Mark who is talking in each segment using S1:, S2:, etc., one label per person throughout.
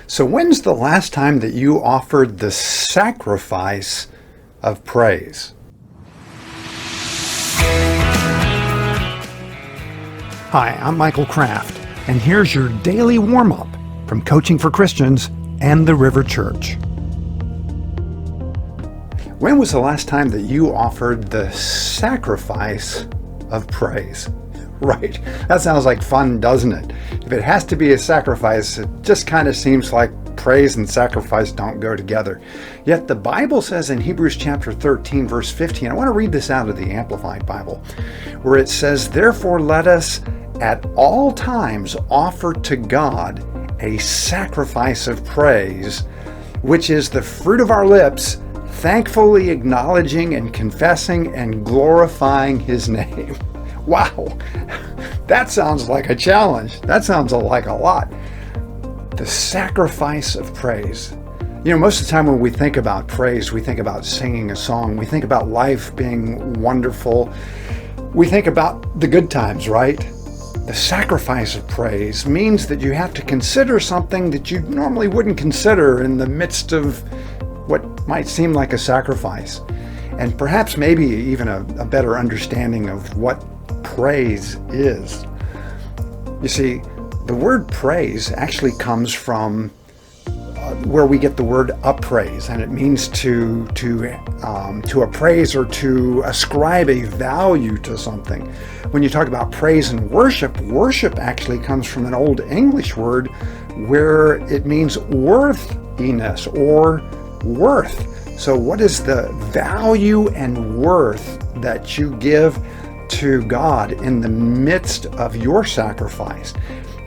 S1: So when's the last time that you offered the sacrifice of praise? Hi, I'm Michael Kraft, and here's your daily warm-up from Coaching for Christians and the River Church. When was the last time that you offered the sacrifice of praise? Right, that sounds like fun, doesn't it? If it has to be a sacrifice, it just kind of seems like praise and sacrifice don't go together. Yet the Bible says in Hebrews chapter 13, verse 15, I want to read this out of the Amplified Bible, where it says, "Therefore let us at all times offer to God a sacrifice of praise, which is the fruit of our lips, thankfully acknowledging and confessing and glorifying His name." Wow, that sounds like a challenge. That sounds like a lot. The sacrifice of praise. You know, most of the time when we think about praise, we think about singing a song. We think about life being wonderful. We think about the good times, right? The sacrifice of praise means that you have to consider something that you normally wouldn't consider in the midst of what might seem like a sacrifice. And perhaps maybe even a better understanding of what praise is. You see, the word praise actually comes from where we get the word appraise, and it means to appraise or to ascribe a value to something. When you talk about praise and worship, worship actually comes from an Old English word where it means worthiness or worth. So what is the value and worth that you give to God in the midst of your sacrifice?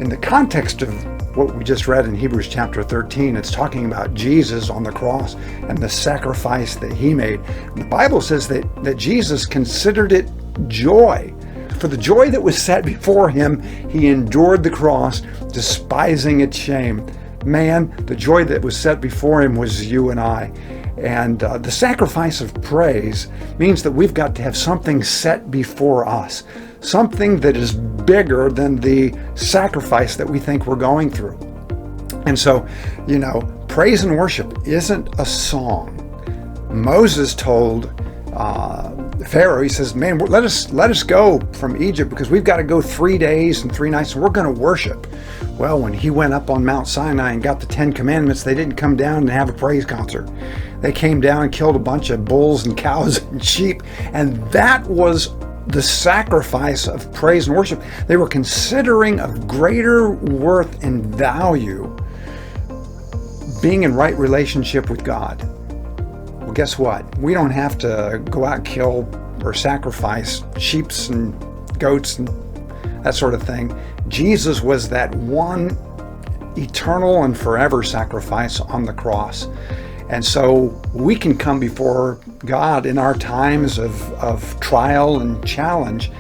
S1: In the context of what we just read in Hebrews chapter 13, it's talking about Jesus on the cross and the sacrifice that He made. The Bible says that Jesus considered it joy. For the joy that was set before Him, He endured the cross, despising its shame. Man, the joy that was set before Him was you and I. And the sacrifice of praise means that we've got to have something set before us, something that is bigger than the sacrifice that we think we're going through. And so, you know, praise and worship isn't a song. Moses told Pharaoh, he says, "Man, let us go from Egypt because we've got to go 3 days and 3 nights and we're going to worship." Well, when he went up on Mount Sinai and got the 10 Commandments, they didn't come down and have a praise concert. They came down and killed a bunch of bulls and cows and sheep, and that was the sacrifice of praise and worship. They were considering of greater worth and value being in right relationship with God. Well, guess what? We don't have to go out and kill or sacrifice sheep and goats and that sort of thing. Jesus was that one eternal and forever sacrifice on the cross. And so we can come before God in our times of trial and challenge.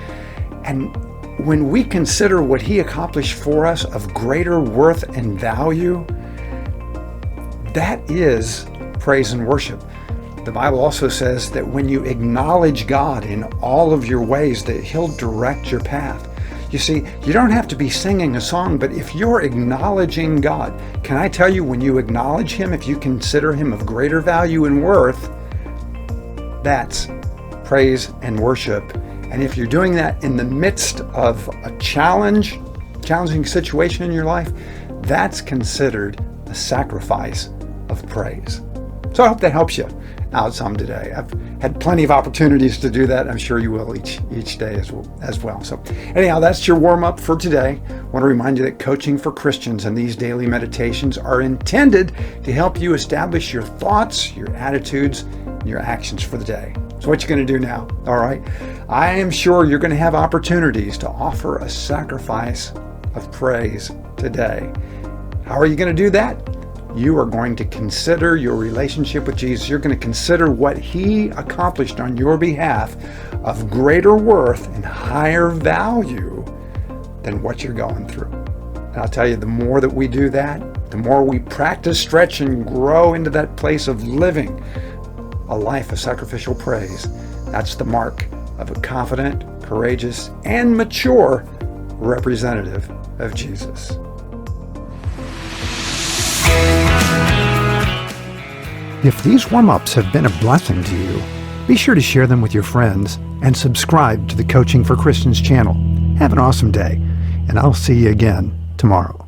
S1: And when we consider what He accomplished for us of greater worth and value, that is praise and worship. The Bible also says that when you acknowledge God in all of your ways, that He'll direct your path. You see, you don't have to be singing a song, but if you're acknowledging God, can I tell you, when you acknowledge Him, if you consider Him of greater value and worth, that's praise and worship. And if you're doing that in the midst of a challenging situation in your life, that's considered a sacrifice of praise. So I hope that helps you out some today. I've had plenty of opportunities to do that. I'm sure you will each day as well. So anyhow, that's your warm-up for today. I want to remind you that Coaching for Christians and these daily meditations are intended to help you establish your thoughts, your attitudes, and your actions for the day. So what you going to do now? All right. I am sure you're going to have opportunities to offer a sacrifice of praise today. How are you going to do that? You are going to consider your relationship with Jesus. You're going to consider what He accomplished on your behalf of greater worth and higher value than what you're going through. And I'll tell you, the more that we do that, the more we practice, stretch, and grow into that place of living a life of sacrificial praise. That's the mark of a confident, courageous, and mature representative of Jesus. If these warm-ups have been a blessing to you, be sure to share them with your friends and subscribe to the Coaching for Christians channel. Have an awesome day, and I'll see you again tomorrow.